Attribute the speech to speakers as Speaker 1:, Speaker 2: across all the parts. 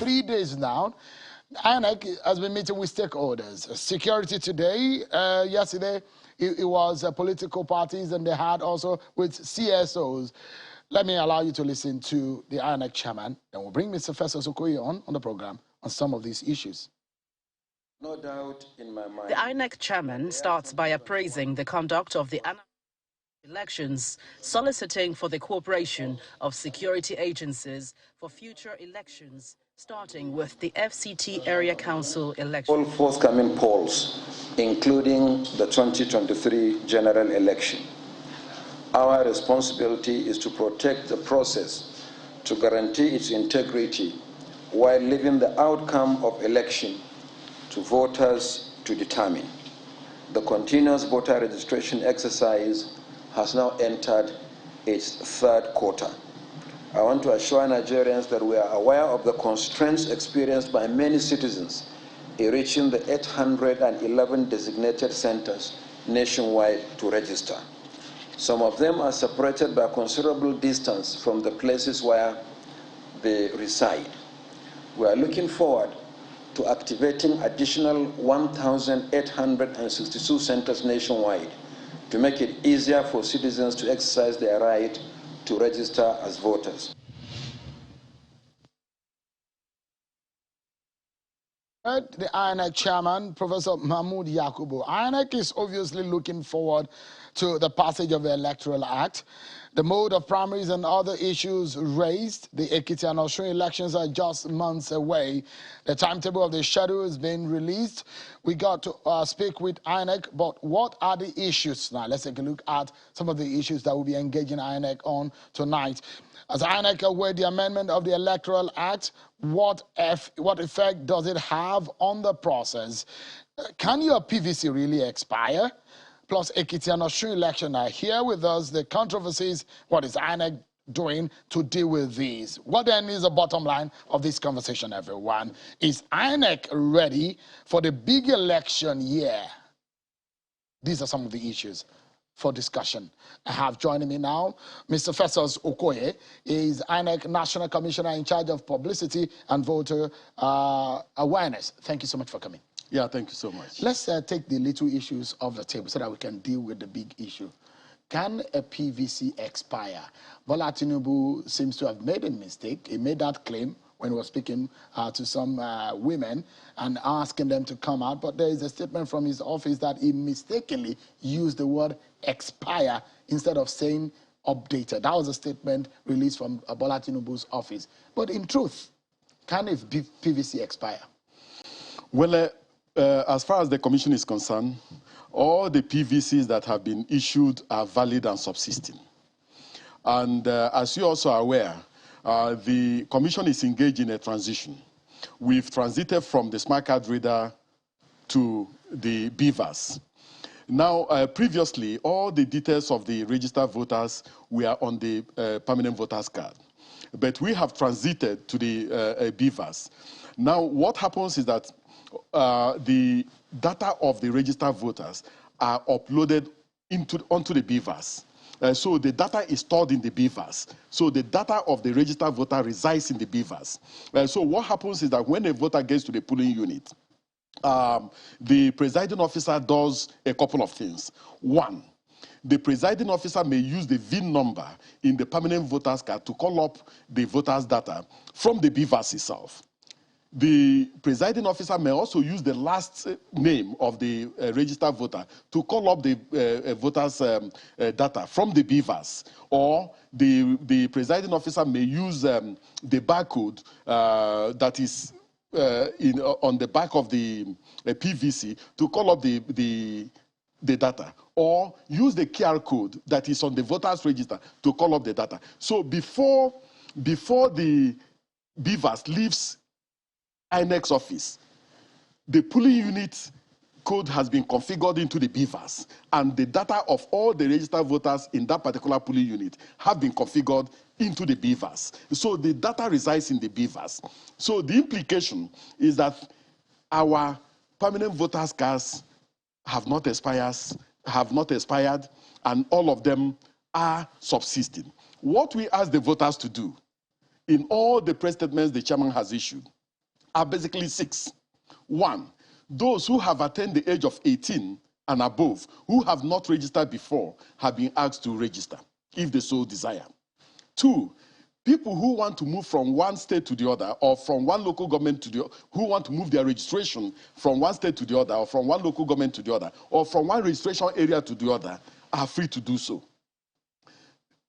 Speaker 1: 3 days now. INEC has been meeting with stakeholders. Security today, yesterday, it was political parties, and they had also with CSOs. Let me allow you to listen to the INEC chairman, and we'll bring Mr. Festus Okoye on the program on some of these issues.
Speaker 2: No doubt in my mind.
Speaker 3: The INEC chairman starts by appraising the conduct of the elections, soliciting for the cooperation of security agencies for future elections, starting with the FCT Area Council election.
Speaker 2: All forthcoming polls, including the 2023 general election. Our responsibility is to protect the process, to guarantee its integrity, while leaving the outcome of election to voters to determine. The continuous voter registration exercise has now entered its third quarter. I want to assure Nigerians that we are aware of the constraints experienced by many citizens in reaching the 811 designated centers nationwide to register. Some of them are separated by a considerable distance from the places where they reside. We are looking forward to activating additional 1,862 centers nationwide to make it easier for citizens to exercise their right to register as voters.
Speaker 1: The INEC chairman, Professor Mahmoud Yakubu. INEC is obviously looking forward to the passage of the Electoral Act. The mode of primaries and other issues raised. The Ekiti and Osun elections are just months away. The timetable of the schedule is being released. We got to speak with INEC, but what are the issues now? Let's take a look at some of the issues that we'll be engaging INEC on tonight. As INEC await the amendment of the Electoral Act, what effect does it have on the process? Can your PVC really expire? Plus, Ekiti and Osun election are here with us. The controversies, what is INEC doing to deal with these? What then is the bottom line of this conversation, everyone? Is INEC ready for the big election year? These are some of the issues for discussion. I have joining me now Mr. Festus Okoye. He is INEC National Commissioner in charge of publicity and voter awareness. Thank you so much for coming.
Speaker 4: Yeah, thank you so much.
Speaker 1: Let's take the little issues off the table so that we can deal with the big issue. Can a PVC expire? Bola Tinubu seems to have made a mistake. He made that claim when he was speaking to some women and asking them to come out. But there is a statement from his office that he mistakenly used the word expire instead of saying updated. That was a statement released from Bola Tinubu's office. But in truth, can a PVC expire?
Speaker 4: Well, as far as the commission is concerned, all the PVCs that have been issued are valid and subsisting. And as you also are aware, the commission is engaged in a transition. We've transited from the smart card reader to the BVAS. Now, previously, all the details of the registered voters were on the permanent voters card. But we have transited to the BVAS. Now, what happens is that the data of the registered voters are uploaded onto the BVAS. So the data is stored in the BVAS. So the data of the registered voter resides in the BVAS. So what happens is that when a voter gets to the polling unit, the presiding officer does a couple of things. One, the presiding officer may use the VIN number in the permanent voters card to call up the voters' data from the BVAS itself. The presiding officer may also use the last name of the registered voter to call up the voters' data from the BVAS, or the presiding officer may use the barcode that is on the back of the PVC to call up the data, or use the QR code that is on the voters' register to call up the data. So before the BVAS leaves INEC's office, the polling unit code has been configured into the BVAS, and the data of all the registered voters in that particular polling unit have been configured into the BVAS. So the data resides in the BVAS. So the implication is that our permanent voters' cards have not expired, and all of them are subsisting. What we ask the voters to do in all the press statements the chairman has issued are basically 6. 1, those who have attained the age of 18 and above, who have not registered before, have been asked to register, if they so desire. 2, people who want to move from one state to the other, or from one local government to the other, who want to move their registration from one state to the other, or from one local government to the other, or from one registration area to the other, are free to do so.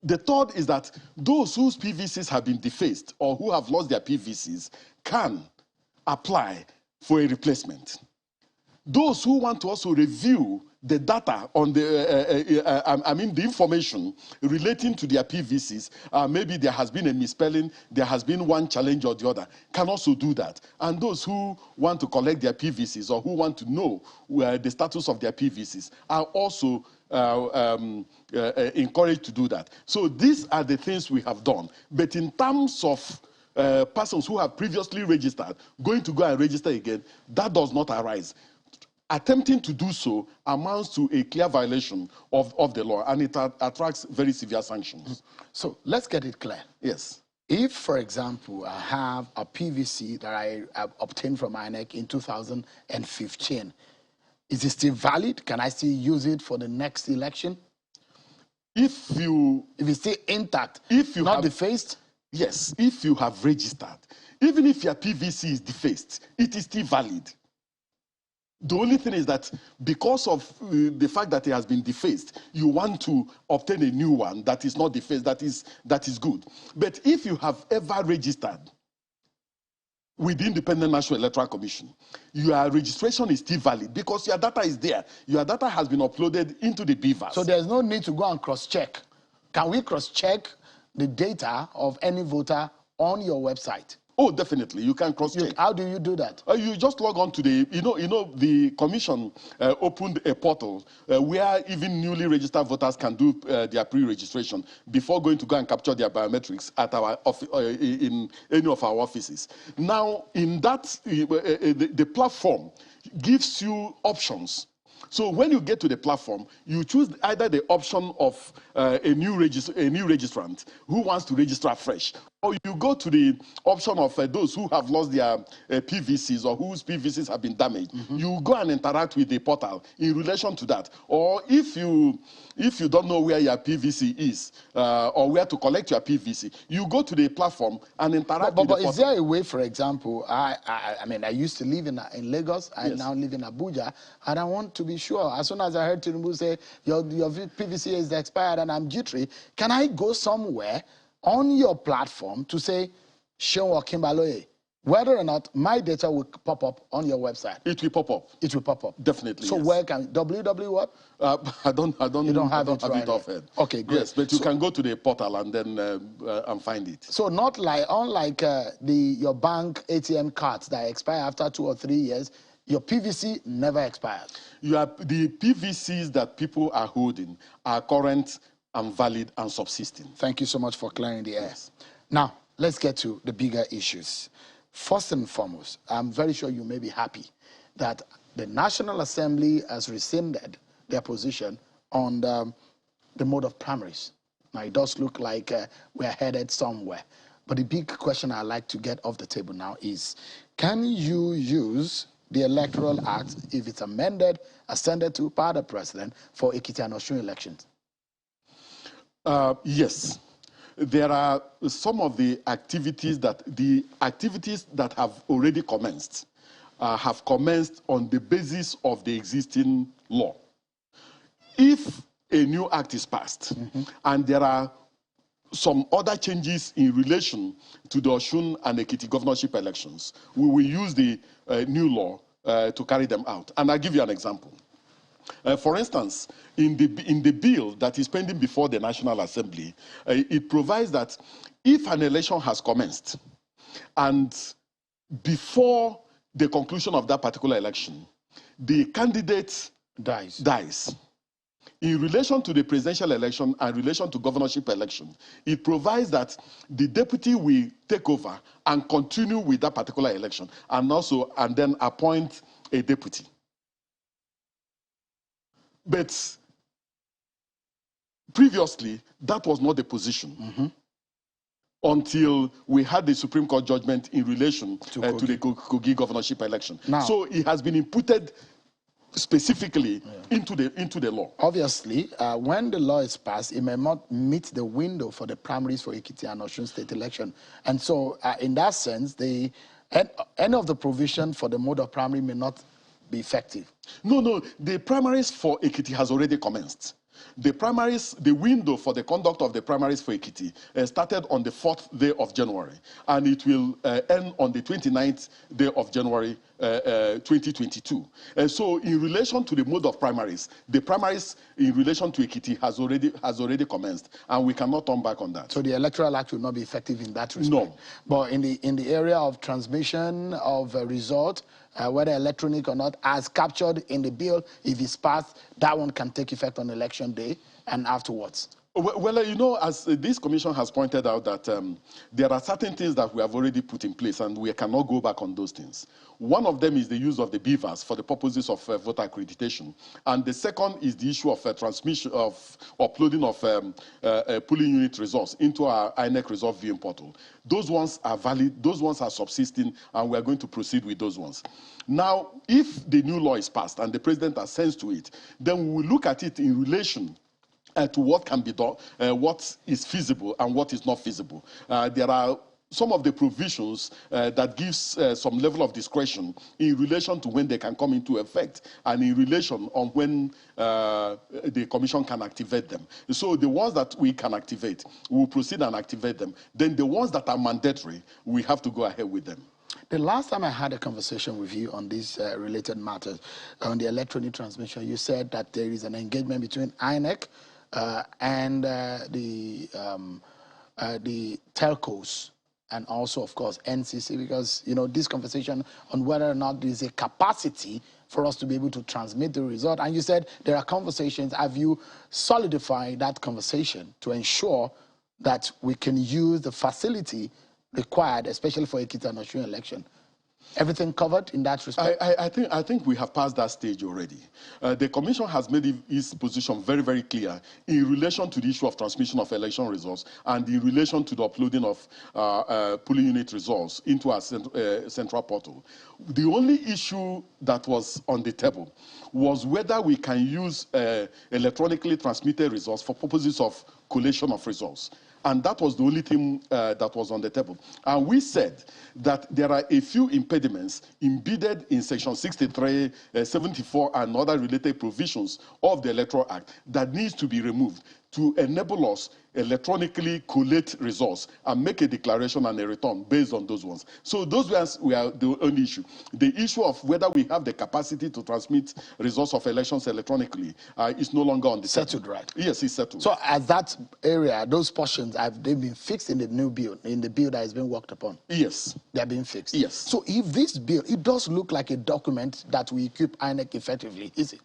Speaker 4: The third is that those whose PVCs have been defaced or who have lost their PVCs can apply for a replacement. Those who want to also review the data on the, the information relating to their PVCs, maybe there has been a misspelling, there has been one challenge or the other, can also do that. And those who want to collect their PVCs or who want to know the status of their PVCs are also encouraged to do that. So these are the things we have done. But in terms of persons who have previously registered, going to go and register again, that does not arise. Attempting to do so amounts to a clear violation of the law, and it attracts very severe sanctions.
Speaker 1: So let's get it clear.
Speaker 4: Yes.
Speaker 1: If, for example, I have a PVC that I obtained from INEC in 2015, is it still valid? Can I still use it for the next election? If it's still intact, if you not defaced?
Speaker 4: Yes, if you have registered, even if your PVC is defaced, it is still valid. The only thing is that because of the fact that it has been defaced, you want to obtain a new one that is not defaced, that is good. But if you have ever registered with the Independent National Electoral Commission, your registration is still valid because your data is there. Your data has been uploaded into the BVAS.
Speaker 1: So there's no need to go and cross-check. Can we cross-check the data of any voter on your website?
Speaker 4: Oh, definitely. You can cross-check.
Speaker 1: How do you do that?
Speaker 4: You just log on to the, the commission opened a portal where even newly registered voters can do their pre-registration before going to go and capture their biometrics at our in any of our offices. Now, in that, the platform gives you options. So when you get to the platform, you choose either the option of a new registrant who wants to register fresh, or you go to the option of those who have lost their PVCs or whose PVCs have been damaged. You go and interact with the portal in relation to that. Or if you don't know where your PVC is or where to collect your PVC, you go to the platform and interact with the portal.
Speaker 1: But is there a way, for example, I mean, I used to live in Lagos, I now live in Abuja, and I want to be sure, as soon as I heard Tinubu say, your PVC is expired and I'm jittery, can I go somewhere on your platform to say, Seun Kimbaloye, whether or not my data will pop up on your website?
Speaker 4: It will pop up.
Speaker 1: It will pop up.
Speaker 4: Definitely.
Speaker 1: So
Speaker 4: yes.
Speaker 1: Where can www what?
Speaker 4: I don't have it
Speaker 1: offhand. Okay, great.
Speaker 4: Yes, but you can go to the portal and then and find it.
Speaker 1: So not like unlike your bank ATM cards that expire after 2 or 3 years, your PVC never expires.
Speaker 4: The PVCs that people are holding are current and valid and subsisting.
Speaker 1: Thank you so much for clearing the air. Yes. Now, let's get to the bigger issues. First and foremost, I'm very sure you may be happy that the National Assembly has rescinded their position on the mode of primaries. Now, it does look like we're headed somewhere. But the big question I'd like to get off the table now is, can you use the Electoral Act, if it's amended, ascended to by the president, for Ekiti and Osun elections?
Speaker 4: Yes. There are some of the activities that have already commenced have commenced on the basis of the existing law. If a new act is passed and there are some other changes in relation to the Osun and Ekiti governorship elections, we will use the new law to carry them out. And I'll give you an example. For instance, in the bill that is pending before the National Assembly, it provides that if an election has commenced and before the conclusion of that particular election, the candidate dies. In relation to the presidential election and relation to governorship election, it provides that the deputy will take over and continue with that particular election and then appoint a deputy. But previously, that was not the position. until we had the Supreme Court judgment in relation to the Kogi governorship election.
Speaker 1: Now,
Speaker 4: so it has been inputted specifically into the law.
Speaker 1: Obviously, when the law is passed, it may not meet the window for the primaries for Ekiti and Osun state election. And so, in that sense, any of the provision for the mode of primary may not be effective.
Speaker 4: No, the primaries for Ekiti has already commenced. The primaries, the window for the conduct of the primaries for Ekiti started on the 4th day of January, and it will end on the 29th day of January 2022. So in relation to the mode of primaries, the primaries in relation to Ekiti has already commenced, and we cannot turn back on that.
Speaker 1: So the Electoral Act will not be effective in that respect?
Speaker 4: No.
Speaker 1: But in the area of transmission of result, whether electronic or not, as captured in the bill, if it's passed, that one can take effect on election day and afterwards.
Speaker 4: Well, you know, as this commission has pointed out that there are certain things that we have already put in place and we cannot go back on those things. One of them is the use of the beavers for the purposes of voter accreditation. And the second is the issue of transmission of uploading of polling unit results into our INEC result viewing portal. Those ones are valid, those ones are subsisting, and we are going to proceed with those ones. Now, if the new law is passed and the president assents to it, then we will look at it in relation to what can be done, what is feasible and what is not feasible. There are some of the provisions that gives some level of discretion in relation to when they can come into effect and in relation on when the commission can activate them. So the ones that we can activate, we will proceed and activate them. Then the ones that are mandatory, we have to go ahead with them.
Speaker 1: The last time I had a conversation with you on these related matters, on the electronic transmission, you said that there is an engagement between INEC and the telcos, and also, of course, NCC, because, you know, this conversation on whether or not there is a capacity for us to be able to transmit the result. And you said there are conversations. Have you solidified that conversation to ensure that we can use the facility required, especially for Ekiti and Osun election? Everything covered in that respect?
Speaker 4: I think we have passed that stage already. The commission has made its position very, very clear in relation to the issue of transmission of election results and in relation to the uploading of polling unit results into our central portal. The only issue that was on the table was whether we can use electronically transmitted results for purposes of collation of results. And that was the only thing that was on the table. And we said that there are a few impediments embedded in Section 63, 74, and other related provisions of the Electoral Act that needs to be removed to enable us electronically collate results and make a declaration and a return based on those ones. So those ones were the only issue. The issue of whether we have the capacity to transmit results of elections electronically is no longer on the
Speaker 1: settled, right?
Speaker 4: Yes, it's settled.
Speaker 1: So as that area, those portions, have they been fixed in the new bill, in the bill that has been worked upon?
Speaker 4: Yes.
Speaker 1: They're being fixed?
Speaker 4: Yes.
Speaker 1: So if this bill, it does look like a document that will equip INEC effectively, is it?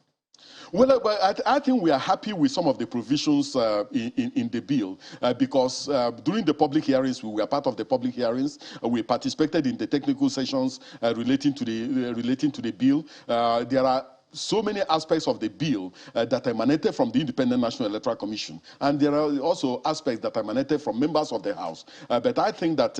Speaker 4: Well, I think we are happy with some of the provisions in the bill because during the public hearings, we were part of the public hearings. We participated in the technical sessions relating to the bill. There are so many aspects of the bill that emanated from the Independent National Electoral Commission. And there are also aspects that emanated from members of the House. But I think that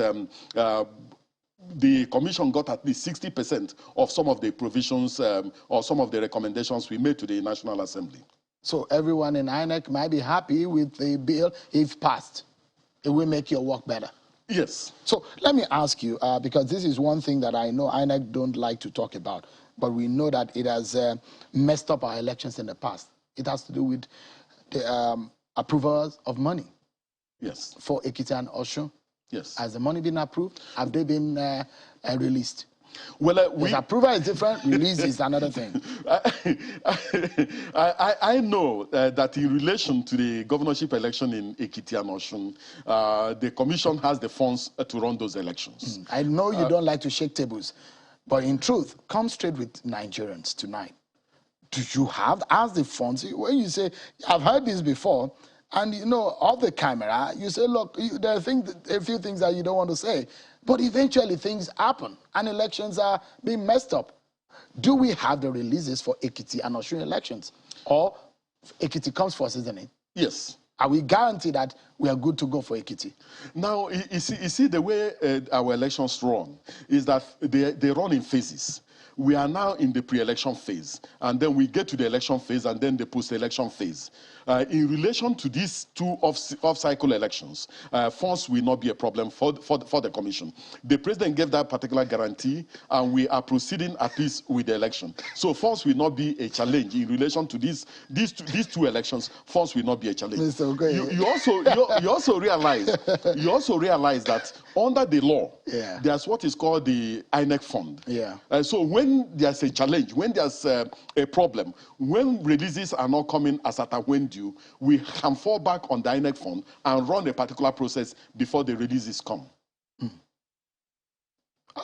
Speaker 4: the commission got at least 60% of some of the provisions or some of the recommendations we made to the National Assembly.
Speaker 1: So everyone in INEC might be happy with the bill if passed. It will make your work better.
Speaker 4: Yes.
Speaker 1: So let me ask you, because this is one thing that I know INEC don't like to talk about, but we know that it has messed up our elections in the past. It has to do with the approvals of money.
Speaker 4: Yes.
Speaker 1: For Ekiti and Osun.
Speaker 4: Yes.
Speaker 1: Has the money been approved? Have they been released?
Speaker 4: Well,
Speaker 1: approval is different, release is another thing.
Speaker 4: I know that in relation to the governorship election in Ekiti and Osun, the commission has the funds to run those elections.
Speaker 1: I know you don't like to shake tables, but in truth, come straight with Nigerians tonight. Do you have, as the funds, when you say, I've heard this before, and you know, off the camera, you say, look, there are a few things that you don't want to say, but eventually things happen and elections are being messed up. Do we have the releases for Ekiti and Osun elections? Or Ekiti comes first, isn't it?
Speaker 4: Yes.
Speaker 1: are we guaranteed that we are good to go for Ekiti?
Speaker 4: Now, you see the way our elections run is that they run in phases. We are now in the pre-election phase, and then we get to the election phase, and then the post-election phase. In relation to these two off-cycle elections, funds will not be a problem for the Commission. The President gave that particular guarantee, and we are proceeding at least with the election. So funds will not be a challenge in relation to these two elections. Funds will not be a challenge.
Speaker 1: Mr. Okoye.
Speaker 4: You also realize that under the law,
Speaker 1: yeah,
Speaker 4: there's what is called the INEC fund.
Speaker 1: Yeah.
Speaker 4: So when there's a challenge, when there's a problem, when releases are not coming as at when due, we can fall back on the INEC fund and run a particular process before the releases come.
Speaker 1: I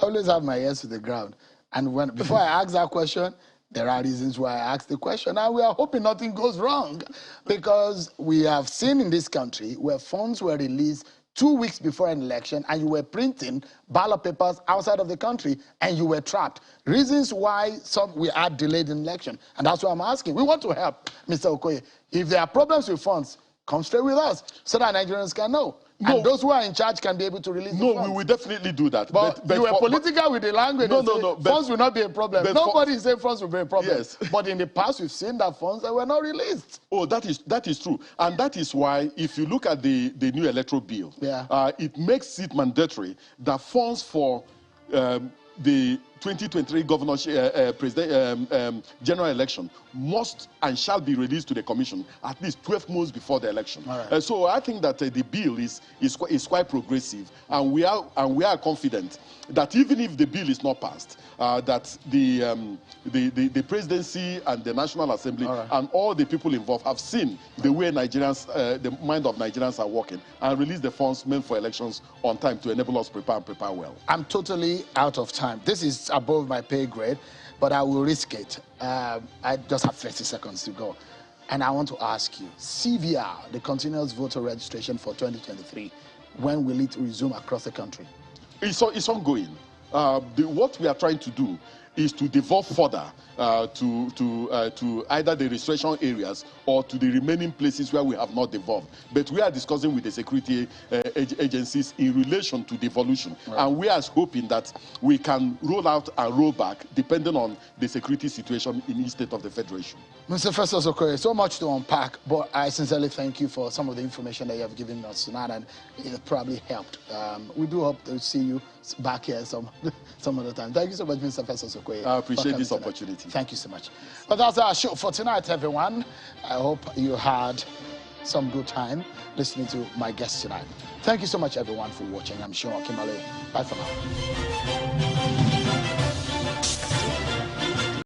Speaker 1: always have my ears to the ground. And before I ask that question, there are reasons why I asked the question, and we are hoping nothing goes wrong, because we have seen in this country where funds were released 2 weeks before an election, and you were printing ballot papers outside of the country, and you were trapped. Reasons why we had delayed in election, and that's what I'm asking. We want to help, Mr. Okoye. If there are problems with funds, come straight with us so that Nigerians can know. No. And those who are in charge can be able to release the funds.
Speaker 4: No, we will definitely do that.
Speaker 1: But you were political with the language.
Speaker 4: No.
Speaker 1: Funds will not be a problem. Nobody is saying funds will be a problem.
Speaker 4: Yes.
Speaker 1: But in the past, we've seen that funds that were not released.
Speaker 4: Oh, that is true. And that is why, if you look at the new electoral bill,
Speaker 1: yeah,
Speaker 4: it makes it mandatory that funds for the 2023 general election must and shall be released to the Commission at least 12 months before the election.
Speaker 1: Right.
Speaker 4: So I think that the bill is quite progressive, and we are confident that even if the bill is not passed, that the presidency and the National Assembly and all the people involved have seen the way Nigerians, the mind of Nigerians are working, and release the funds meant for elections on time to enable us prepare and prepare well.
Speaker 1: I'm totally out of time. This is above my pay grade, but I will risk it. I just have 30 seconds to go. And I want to ask you, CVR, the continuous voter registration for 2023, when will it resume across the country?
Speaker 4: It's ongoing. What we are trying to do is to devolve further to either the registration areas or to the remaining places where we have not devolved. But we are discussing with the security agencies in relation to devolution. Right. And we are hoping that we can roll out and roll back depending on the security situation in each state of the Federation.
Speaker 1: Mr. Festus Okoye, so much to unpack, but I sincerely thank you for some of the information that you have given us tonight, and it probably helped. We do hope to see you back here some other time. Thank you so much, Mr. Festus Okoye.
Speaker 4: I appreciate this opportunity.
Speaker 1: Thank you so much. Well, that's our show for tonight, everyone. I hope you had some good time listening to my guest tonight. Thank you so much, everyone, for watching. I'm Sean Kimale. Bye for now.